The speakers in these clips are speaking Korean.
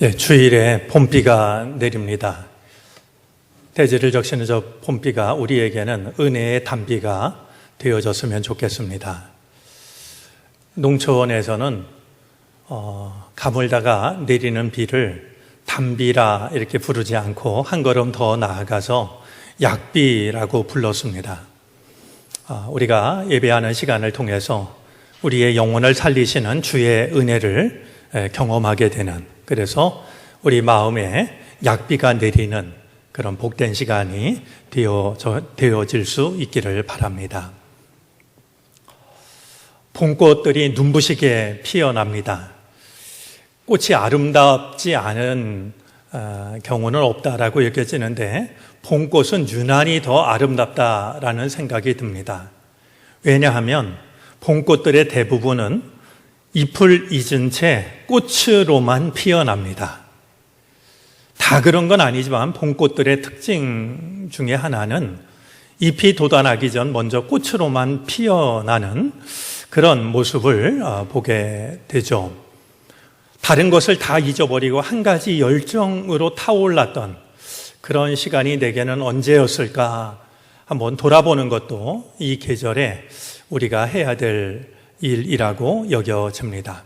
네, 주일에 봄비가 내립니다. 대지를 적시는 저 봄비가 우리에게는 은혜의 단비가 되어졌으면 좋겠습니다. 농촌에서는 가물다가 내리는 비를 단비라 이렇게 부르지 않고 한 걸음 더 나아가서 약비라고 불렀습니다. 우리가 예배하는 시간을 통해서 우리의 영혼을 살리시는 주의 은혜를 경험하게 되는, 그래서 우리 마음에 약비가 내리는 그런 복된 시간이 되어질 수 있기를 바랍니다. 봄꽃들이 눈부시게 피어납니다. 꽃이 아름답지 않은 경우는 없다라고 여겨지는데 봄꽃은 유난히 더 아름답다라는 생각이 듭니다. 왜냐하면 봄꽃들의 대부분은 잎을 잊은 채 꽃으로만 피어납니다. 다 그런 건 아니지만 봄꽃들의 특징 중에 하나는 잎이 돋아나기 전 먼저 꽃으로만 피어나는 그런 모습을 보게 되죠. 다른 것을 다 잊어버리고 한 가지 열정으로 타올랐던 그런 시간이 내게는 언제였을까 한번 돌아보는 것도 이 계절에 우리가 해야 될 일이라고 여겨집니다.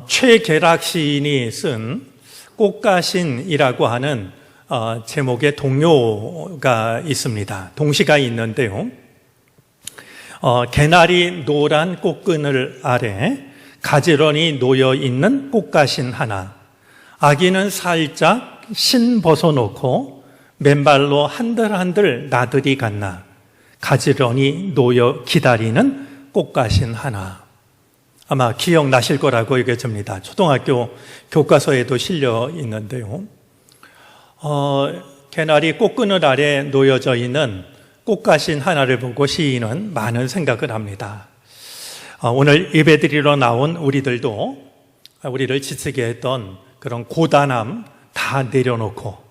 최계락 시인이 쓴 꽃가신이라고 하는 제목의 동요가 있습니다. 동시가 있는데요. 개나리 노란 꽃그늘 아래 가지런히 놓여있는 꽃가신 하나, 아기는 살짝 신 벗어놓고 맨발로 한들한들 나들이 갔나, 가지런히 놓여 기다리는 꽃가신 하나. 아마 기억나실 거라고 여겨집니다. 초등학교 교과서에도 실려 있는데요. 개나리 꽃그늘 아래 놓여져 있는 꽃가신 하나를 보고 시인은 많은 생각을 합니다. 오늘 예배드리러 나온 우리들도 우리를 지치게 했던 그런 고단함 다 내려놓고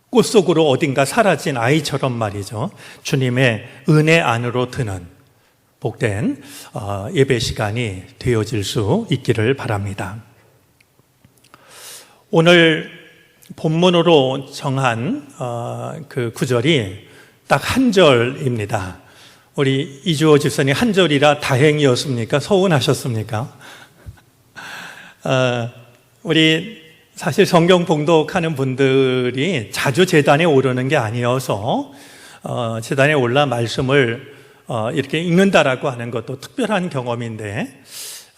꽃 속으로 어딘가 사라진 아이처럼 말이죠. 주님의 은혜 안으로 드는 복된 예배 시간이 되어질 수 있기를 바랍니다. 오늘 본문으로 정한 그 구절이 딱 한 절입니다. 우리 이주호 집사님 한 절이라 다행이었습니까? 서운하셨습니까? 우리 사실 성경 봉독하는 분들이 자주 제단에 오르는 게 아니어서 제단에 올라 말씀을 이렇게 읽는다라고 하는 것도 특별한 경험인데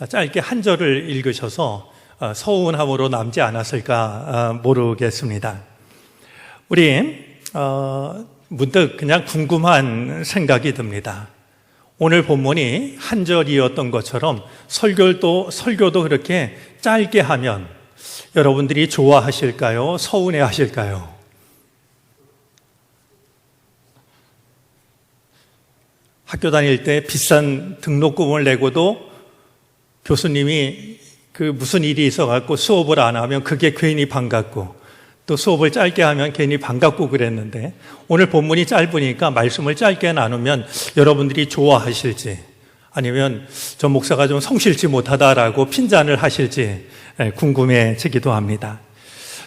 짧게 한 절을 읽으셔서 서운함으로 남지 않았을까 모르겠습니다. 우리 문득 그냥 궁금한 생각이 듭니다. 오늘 본문이 한 절이었던 것처럼 설교도 그렇게 짧게 하면 여러분들이 좋아하실까요? 서운해 하실까요? 학교 다닐 때 비싼 등록금을 내고도 교수님이 그 무슨 일이 있어갖고 수업을 안 하면 그게 괜히 반갑고, 또 수업을 짧게 하면 괜히 반갑고 그랬는데 오늘 본문이 짧으니까 말씀을 짧게 나누면 여러분들이 좋아하실지 아니면 저 목사가 좀 성실치 못하다라고 핀잔을 하실지 궁금해지기도 합니다.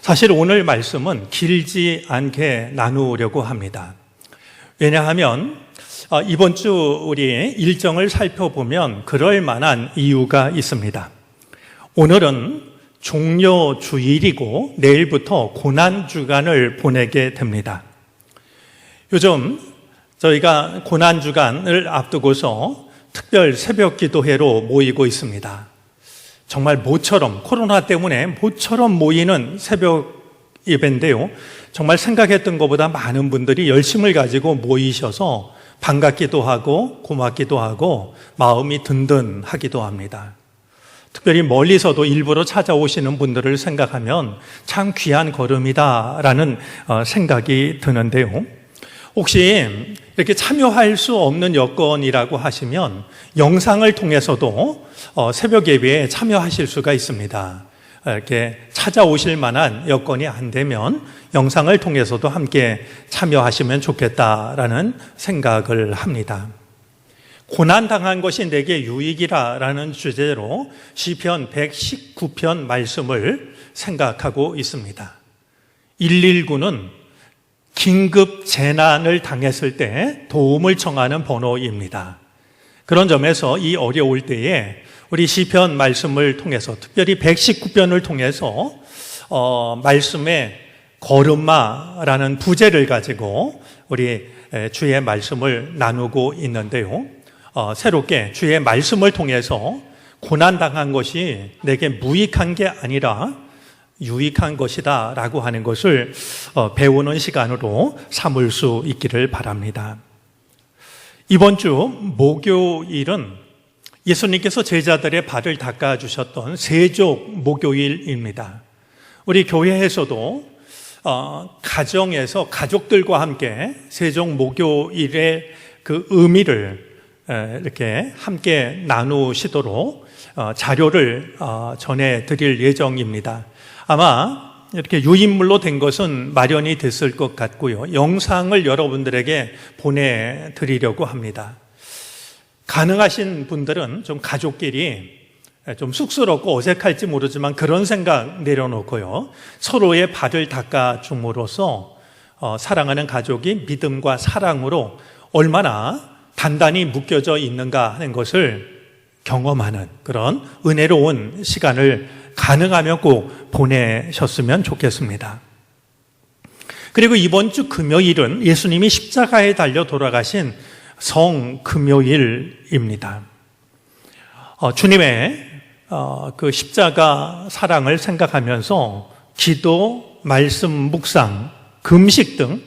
사실 오늘 말씀은 길지 않게 나누려고 합니다. 왜냐하면 이번 주 우리 일정을 살펴보면 그럴 만한 이유가 있습니다. 오늘은 종료주일이고 내일부터 고난주간을 보내게 됩니다. 요즘 저희가 고난주간을 앞두고서 특별 새벽 기도회로 모이고 있습니다. 정말 모처럼, 코로나 때문에 모처럼 모이는 새벽 예배인데요. 정말 생각했던 것보다 많은 분들이 열심을 가지고 모이셔서 반갑기도 하고 고맙기도 하고 마음이 든든하기도 합니다. 특별히 멀리서도 일부러 찾아오시는 분들을 생각하면 참 귀한 걸음이다라는 생각이 드는데요. 혹시 이렇게 참여할 수 없는 여건이라고 하시면 영상을 통해서도 새벽 예배에 참여하실 수가 있습니다. 이렇게 찾아오실 만한 여건이 안 되면 영상을 통해서도 함께 참여하시면 좋겠다라는 생각을 합니다. 고난당한 것이 내게 유익이라라는 주제로 시편 119편 말씀을 생각하고 있습니다. 119는 긴급 재난을 당했을 때 도움을 청하는 번호입니다. 그런 점에서 이 어려울 때에 우리 시편 말씀을 통해서, 특별히 119편을 통해서 말씀의 걸음마라는 부제를 가지고 우리 주의 말씀을 나누고 있는데요. 새롭게 주의 말씀을 통해서 고난당한 것이 내게 무익한 게 아니라 유익한 것이다 라고 하는 것을 배우는 시간으로 삼을 수 있기를 바랍니다. 이번 주 목요일은 예수님께서 제자들의 발을 닦아주셨던 세족 목요일입니다. 우리 교회에서도 가정에서 가족들과 함께 세족 목요일의 그 의미를 이렇게 함께 나누시도록 자료를 전해드릴 예정입니다. 아마 이렇게 유인물로 된 것은 마련이 됐을 것 같고요. 영상을 여러분들에게 보내드리려고 합니다. 가능하신 분들은 좀 가족끼리 좀 쑥스럽고 어색할지 모르지만 그런 생각 내려놓고요. 서로의 발을 닦아줌으로써 사랑하는 가족이 믿음과 사랑으로 얼마나 단단히 묶여져 있는가 하는 것을 경험하는 그런 은혜로운 시간을 가능하면 꼭 보내셨으면 좋겠습니다. 그리고 이번 주 금요일은 예수님이 십자가에 달려 돌아가신 성금요일입니다. 주님의 그 십자가 사랑을 생각하면서 기도, 말씀, 묵상, 금식 등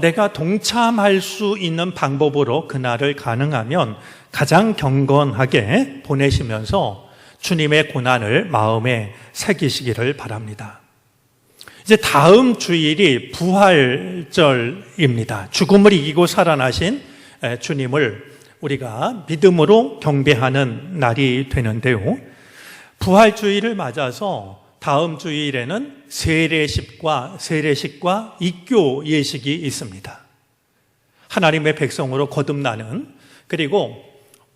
내가 동참할 수 있는 방법으로 그날을 가능하면 가장 경건하게 보내시면서 주님의 고난을 마음에 새기시기를 바랍니다. 이제 다음 주일이 부활절입니다. 죽음을 이기고 살아나신 주님을 우리가 믿음으로 경배하는 날이 되는데요. 부활주일을 맞아서 다음 주일에는 세례식과 입교 예식이 있습니다. 하나님의 백성으로 거듭나는, 그리고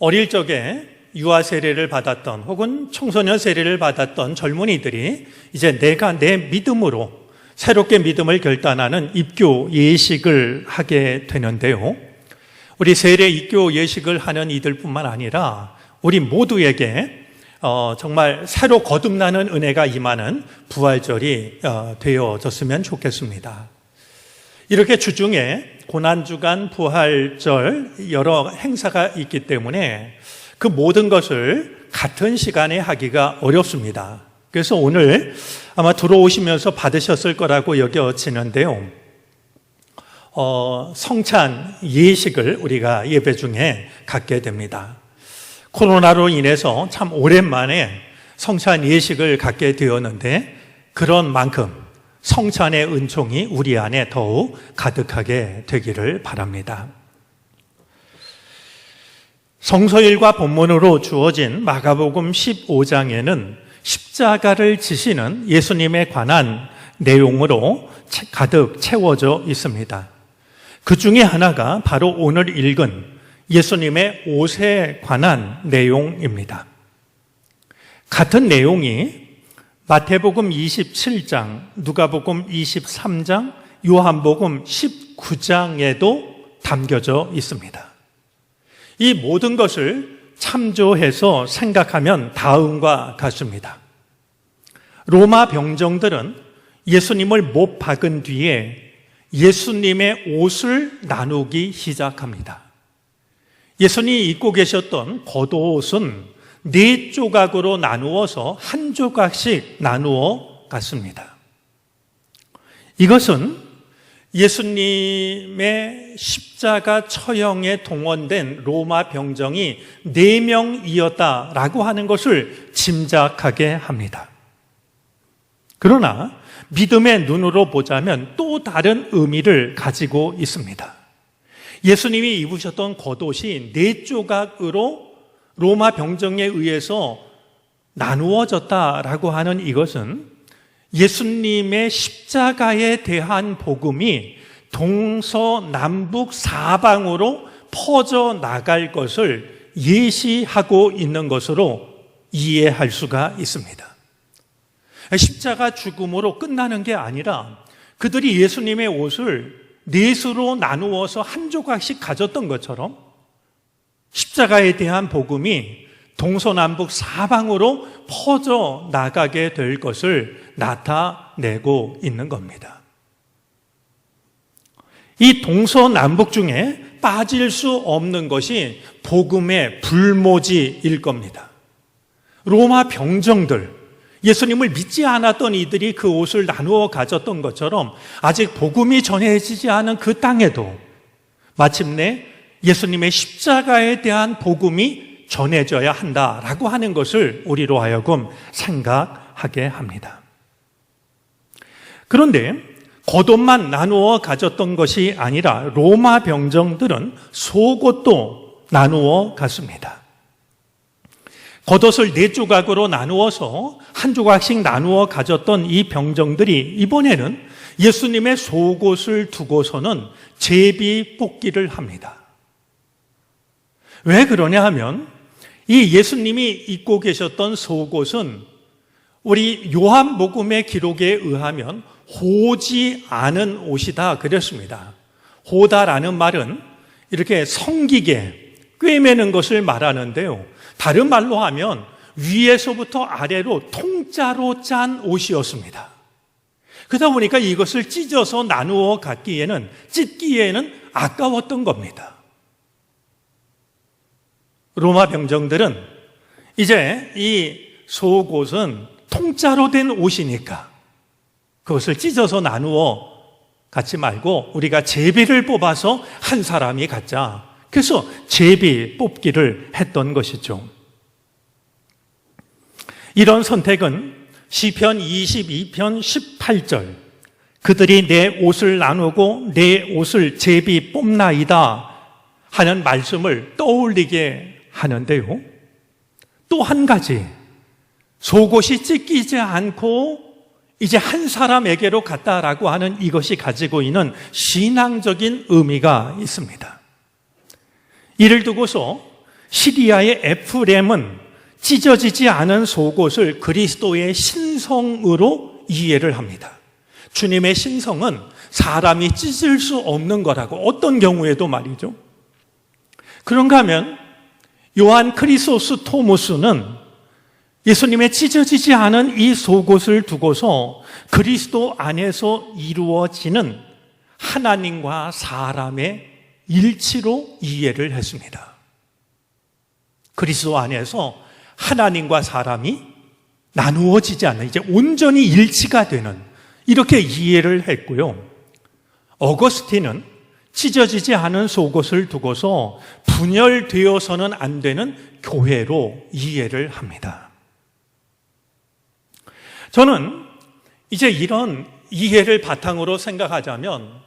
어릴 적에 유아 세례를 받았던 혹은 청소년 세례를 받았던 젊은이들이 이제 내가 내 믿음으로 새롭게 믿음을 결단하는 입교 예식을 하게 되는데요. 우리 세례 입교 예식을 하는 이들뿐만 아니라 우리 모두에게 정말 새로 거듭나는 은혜가 임하는 부활절이 되어졌으면 좋겠습니다. 이렇게 주중에 고난주간 부활절 여러 행사가 있기 때문에 그 모든 것을 같은 시간에 하기가 어렵습니다. 그래서 오늘 아마 들어오시면서 받으셨을 거라고 여겨지는데요. 성찬 예식을 우리가 예배 중에 갖게 됩니다. 코로나로 인해서 참 오랜만에 성찬 예식을 갖게 되었는데 그런 만큼 성찬의 은총이 우리 안에 더욱 가득하게 되기를 바랍니다. 성서일과 본문으로 주어진 마가복음 15장에는 십자가를 지시는 예수님에 관한 내용으로 가득 채워져 있습니다. 그 중에 하나가 바로 오늘 읽은 예수님의 옷에 관한 내용입니다. 같은 내용이 마태복음 27장, 누가복음 23장, 요한복음 19장에도 담겨져 있습니다. 이 모든 것을 참조해서 생각하면 다음과 같습니다. 로마 병정들은 예수님을 못 박은 뒤에 예수님의 옷을 나누기 시작합니다. 예수님이 입고 계셨던 겉옷은 4조각으로 나누어서 한 조각씩 나누어 갔습니다. 이것은 예수님의 십자가 처형에 동원된 로마 병정이 4명이었다라고 하는 것을 짐작하게 합니다. 그러나 믿음의 눈으로 보자면 또 다른 의미를 가지고 있습니다. 예수님이 입으셨던 겉옷이 4조각으로 로마 병정에 의해서 나누어졌다라고 하는 이것은 예수님의 십자가에 대한 복음이 동서남북 사방으로 퍼져 나갈 것을 예시하고 있는 것으로 이해할 수가 있습니다. 십자가 죽음으로 끝나는 게 아니라 그들이 예수님의 옷을 넷으로 나누어서 한 조각씩 가졌던 것처럼 십자가에 대한 복음이 동서남북 사방으로 퍼져 나가게 될 것을 나타내고 있는 겁니다. 이 동서남북 중에 빠질 수 없는 것이 복음의 불모지일 겁니다. 로마 병정들, 예수님을 믿지 않았던 이들이 그 옷을 나누어 가졌던 것처럼 아직 복음이 전해지지 않은 그 땅에도 마침내 예수님의 십자가에 대한 복음이 전해져야 한다라고 하는 것을 우리로 하여금 생각하게 합니다. 그런데 겉옷만 나누어 가졌던 것이 아니라 로마 병정들은 속옷도 나누어 갔습니다. 겉옷을 네 조각으로 나누어서 한 조각씩 나누어 가졌던 이 병정들이 이번에는 예수님의 속옷을 두고서는 제비 뽑기를 합니다. 왜 그러냐 하면 이 예수님이 입고 계셨던 속옷은 우리 요한복음의 기록에 의하면 호지 않은 옷이다 그랬습니다. 호다라는 말은 이렇게 성기게 꿰매는 것을 말하는데요. 다른 말로 하면 위에서부터 아래로 통짜로 짠 옷이었습니다. 그러다 보니까 이것을 찢어서 나누어 갖기에는, 찢기에는 아까웠던 겁니다. 로마 병정들은 이제 이 속옷은 통짜로 된 옷이니까 그것을 찢어서 나누어 갖지 말고 우리가 제비를 뽑아서 한 사람이 갖자. 그래서 제비 뽑기를 했던 것이죠. 이런 선택은 시편 22편 18절 그들이 내 옷을 나누고 내 옷을 제비 뽑나이다 하는 말씀을 떠올리게 하는데요. 또 한 가지 속옷이 찢기지 않고 이제 한 사람에게로 갔다라고 하는 이것이 가지고 있는 신앙적인 의미가 있습니다. 이를 두고서 시리아의 에프렘은 찢어지지 않은 속옷을 그리스도의 신성으로 이해를 합니다. 주님의 신성은 사람이 찢을 수 없는 거라고, 어떤 경우에도 말이죠. 그런가 하면 요한 크리소스토무스는 예수님의 찢어지지 않은 이 속옷을 두고서 그리스도 안에서 이루어지는 하나님과 사람의 일치로 이해를 했습니다. 그리스도 안에서 하나님과 사람이 나누어지지 않는, 이제 온전히 일치가 되는, 이렇게 이해를 했고요. 어거스틴은 찢어지지 않은 속옷을 두고서 분열되어서는 안 되는 교회로 이해를 합니다. 저는 이제 이런 이해를 바탕으로 생각하자면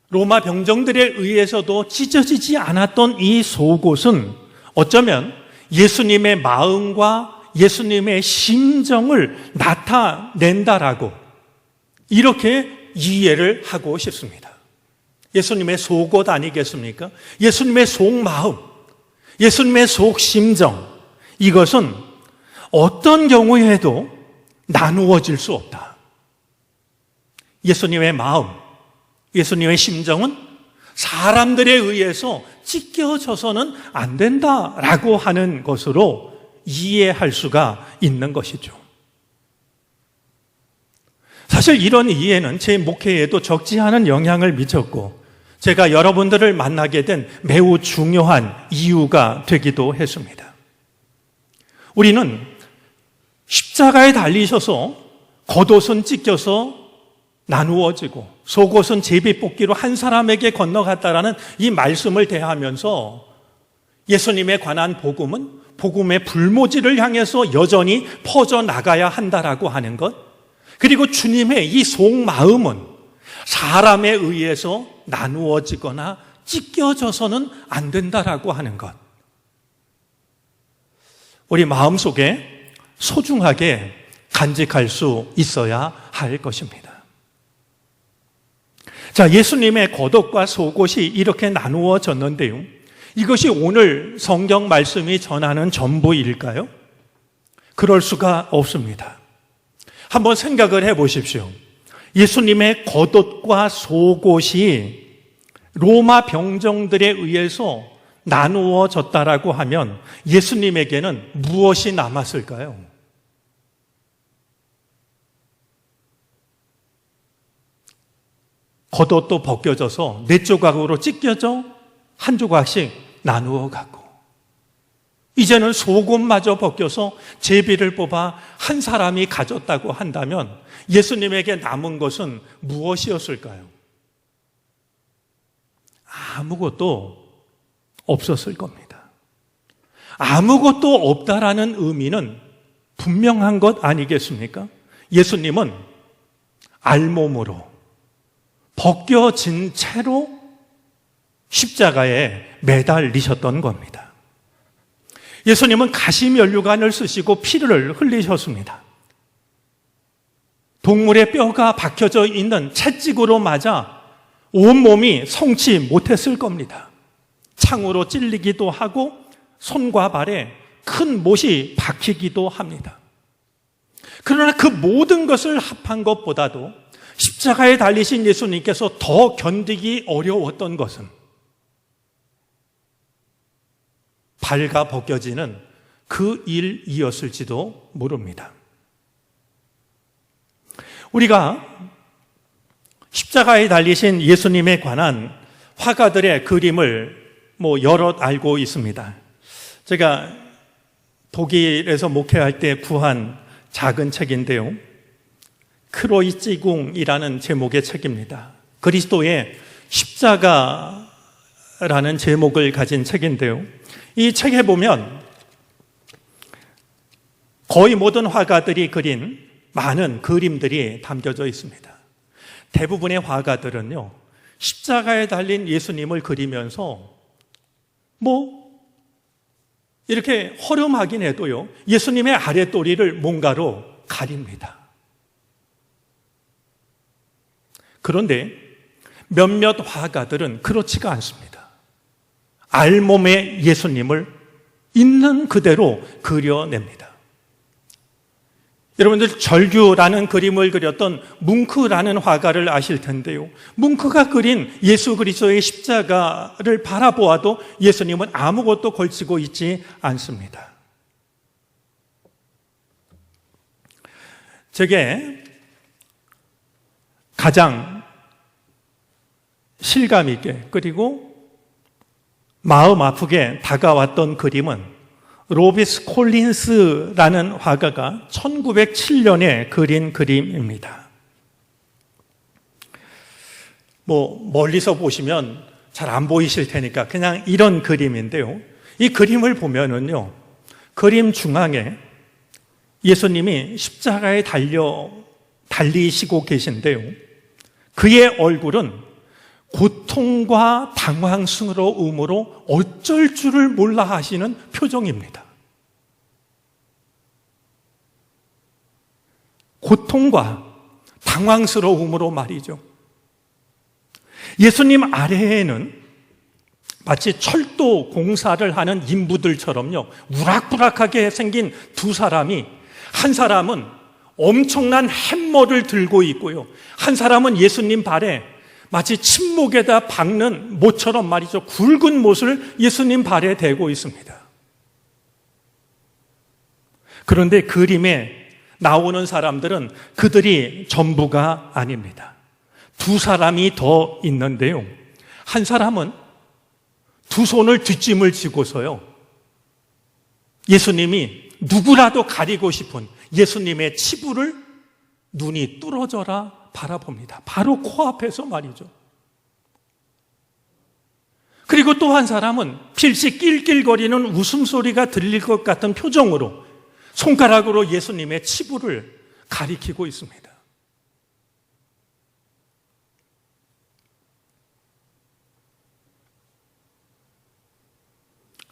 로마 병정들에 의해서도 찢어지지 않았던 이 속옷은 어쩌면 예수님의 마음과 예수님의 심정을 나타낸다라고 이렇게 이해를 하고 싶습니다. 예수님의 속옷 아니겠습니까? 예수님의 속마음, 예수님의 속심정, 이것은 어떤 경우에도 나누어질 수 없다. 예수님의 마음, 예수님의 심정은 사람들에 의해서 찢겨져서는 안 된다라고 하는 것으로 이해할 수가 있는 것이죠. 사실 이런 이해는 제 목회에도 적지 않은 영향을 미쳤고 제가 여러분들을 만나게 된 매우 중요한 이유가 되기도 했습니다. 우리는 십자가에 달리셔서 겉옷은 찢겨서 나누어지고 속옷은 제비뽑기로 한 사람에게 건너갔다라는 이 말씀을 대하면서 예수님에 관한 복음은 복음의 불모지를 향해서 여전히 퍼져나가야 한다라고 하는 것, 그리고 주님의 이 속마음은 사람에 의해서 나누어지거나 찢겨져서는 안 된다라고 하는 것, 우리 마음속에 소중하게 간직할 수 있어야 할 것입니다. 자, 예수님의 겉옷과 속옷이 이렇게 나누어졌는데요, 이것이 오늘 성경 말씀이 전하는 전부일까요? 그럴 수가 없습니다. 한번 생각을 해 보십시오. 예수님의 겉옷과 속옷이 로마 병정들에 의해서 나누어졌다라고 하면 예수님에게는 무엇이 남았을까요? 겉옷도 벗겨져서 네 조각으로 찢겨져 한 조각씩 나누어 가고, 이제는 속옷마저 벗겨서 제비를 뽑아 한 사람이 가졌다고 한다면 예수님에게 남은 것은 무엇이었을까요? 아무것도 없었을 겁니다. 아무것도 없다라는 의미는 분명한 것 아니겠습니까? 예수님은 알몸으로 벗겨진 채로 십자가에 매달리셨던 겁니다. 예수님은 가시면류관을 쓰시고 피를 흘리셨습니다. 동물의 뼈가 박혀져 있는 채찍으로 맞아 온몸이 성치 못했을 겁니다. 창으로 찔리기도 하고 손과 발에 큰 못이 박히기도 합니다. 그러나 그 모든 것을 합한 것보다도 십자가에 달리신 예수님께서 더 견디기 어려웠던 것은 발가 벗겨지는 그 일이었을지도 모릅니다. 우리가 십자가에 달리신 예수님에 관한 화가들의 그림을 여럿 알고 있습니다. 제가 독일에서 목회할 때 구한 작은 책인데요. 크로이찌궁이라는 제목의 책입니다. 그리스도의 십자가라는 제목을 가진 책인데요. 이 책에 보면 거의 모든 화가들이 그린 많은 그림들이 담겨져 있습니다. 대부분의 화가들은요, 십자가에 달린 예수님을 그리면서 이렇게 허름하긴 해도요, 예수님의 아랫도리를 뭔가로 가립니다. 그런데 몇몇 화가들은 그렇지가 않습니다. 알몸의 예수님을 있는 그대로 그려냅니다. 여러분들 절규라는 그림을 그렸던 뭉크라는 화가를 아실 텐데요. 뭉크가 그린 예수 그리스도의 십자가를 바라보아도 예수님은 아무것도 걸치고 있지 않습니다. 제게 가장 실감 있게 그리고 마음 아프게 다가왔던 그림은 로비스 콜린스라는 화가가 1907년에 그린 그림입니다. 멀리서 보시면 잘 안 보이실 테니까 그냥 이런 그림인데요. 이 그림을 보면은요, 그림 중앙에 예수님이 십자가에 달리시고 계신데요. 그의 얼굴은 고통과 당황스러움으로 어쩔 줄을 몰라 하시는 표정입니다. 고통과 당황스러움으로 말이죠. 예수님 아래에는 마치 철도 공사를 하는 인부들처럼요, 우락부락하게 생긴 두 사람이, 한 사람은 엄청난 햄머를 들고 있고요, 한 사람은 예수님 발에 마치 침묵에다 박는 못처럼 말이죠, 굵은 못을 예수님 발에 대고 있습니다. 그런데 그림에 나오는 사람들은 그들이 전부가 아닙니다. 두 사람이 더 있는데요. 한 사람은 두 손을 뒷짐을 지고서요, 예수님이 누구라도 가리고 싶은 예수님의 치부를 눈이 뚫어져라 바라봅니다. 바로 코앞에서 말이죠. 그리고 또 한 사람은 필시 낄낄거리는 웃음소리가 들릴 것 같은 표정으로 손가락으로 예수님의 치부를 가리키고 있습니다.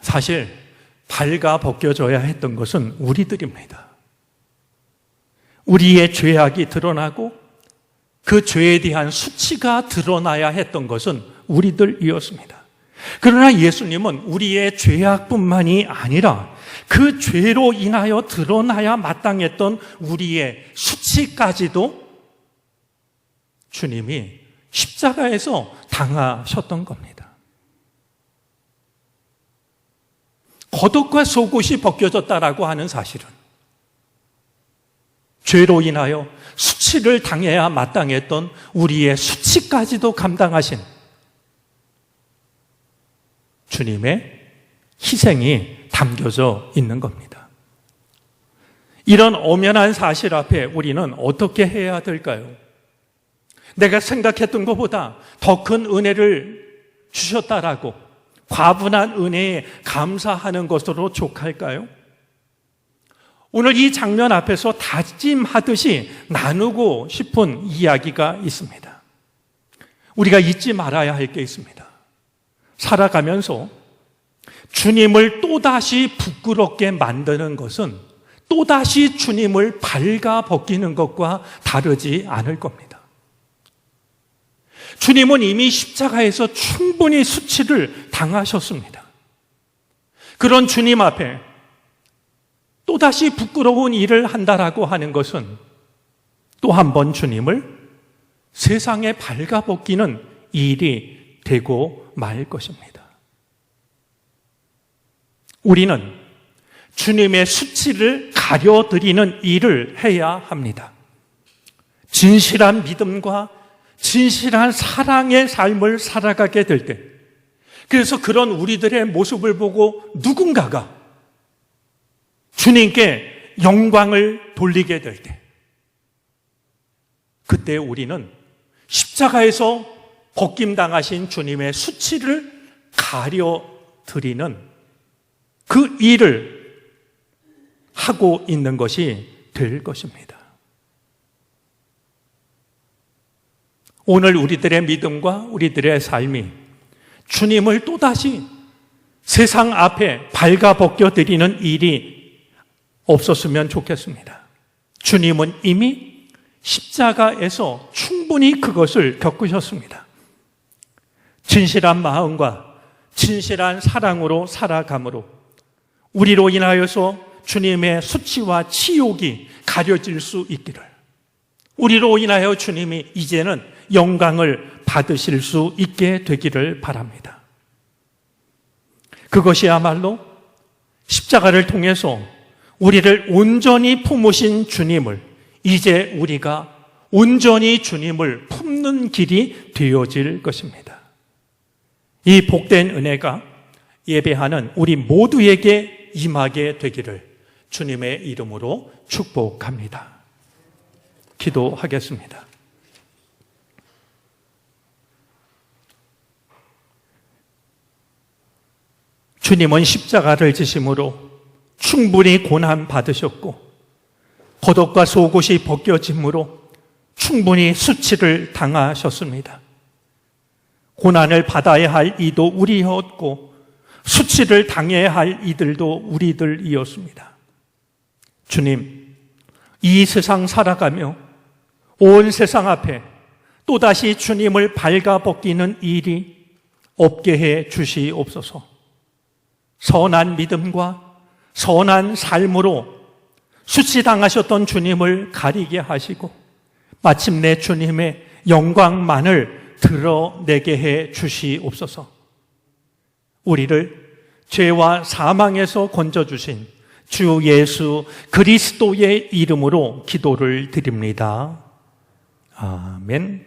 사실 발가 벗겨져야 했던 것은 우리들입니다. 우리의 죄악이 드러나고 그 죄에 대한 수치가 드러나야 했던 것은 우리들이었습니다. 그러나 예수님은 우리의 죄악뿐만이 아니라 그 죄로 인하여 드러나야 마땅했던 우리의 수치까지도 주님이 십자가에서 당하셨던 겁니다. 겉옷과 속옷이 벗겨졌다라고 하는 사실은 죄로 인하여 수치를 당해야 마땅했던 우리의 수치까지도 감당하신 주님의 희생이 담겨져 있는 겁니다. 이런 엄연한 사실 앞에 우리는 어떻게 해야 될까요? 내가 생각했던 것보다 더 큰 은혜를 주셨다라고 과분한 은혜에 감사하는 것으로 족할까요? 오늘 이 장면 앞에서 다짐하듯이 나누고 싶은 이야기가 있습니다. 우리가 잊지 말아야 할 게 있습니다. 살아가면서 주님을 또다시 부끄럽게 만드는 것은 또다시 주님을 발가벗기는 것과 다르지 않을 겁니다. 주님은 이미 십자가에서 충분히 수치를 당하셨습니다. 그런 주님 앞에 또다시 부끄러운 일을 한다라고 하는 것은 또 한 번 주님을 세상에 발가벗기는 일이 되고 말 것입니다. 우리는 주님의 수치를 가려드리는 일을 해야 합니다. 진실한 믿음과 진실한 사랑의 삶을 살아가게 될 때, 그래서 그런 우리들의 모습을 보고 누군가가 주님께 영광을 돌리게 될 때, 그때 우리는 십자가에서 벗김당하신 주님의 수치를 가려드리는 그 일을 하고 있는 것이 될 것입니다. 오늘 우리들의 믿음과 우리들의 삶이 주님을 또다시 세상 앞에 발가벗겨드리는 일이 없었으면 좋겠습니다. 주님은 이미 십자가에서 충분히 그것을 겪으셨습니다. 진실한 마음과 진실한 사랑으로 살아감으로 우리로 인하여서 주님의 수치와 치욕이 가려질 수 있기를, 우리로 인하여 주님이 이제는 영광을 받으실 수 있게 되기를 바랍니다. 그것이야말로 십자가를 통해서 우리를 온전히 품으신 주님을 이제 우리가 온전히 주님을 품는 길이 되어질 것입니다. 이 복된 은혜가 예배하는 우리 모두에게 임하게 되기를 주님의 이름으로 축복합니다. 기도하겠습니다. 주님은 십자가를 지심으로 충분히 고난 받으셨고 겉옷과 속옷이 벗겨짐으로 충분히 수치를 당하셨습니다. 고난을 받아야 할 이도 우리였고 수치를 당해야 할 이들도 우리들이었습니다. 주님, 이 세상 살아가며 온 세상 앞에 또다시 주님을 발가벗기는 일이 없게 해 주시옵소서. 선한 믿음과 선한 삶으로 수치당하셨던 주님을 가리게 하시고 마침내 주님의 영광만을 드러내게 해 주시옵소서. 우리를 죄와 사망에서 건져주신 주 예수 그리스도의 이름으로 기도를 드립니다. 아멘.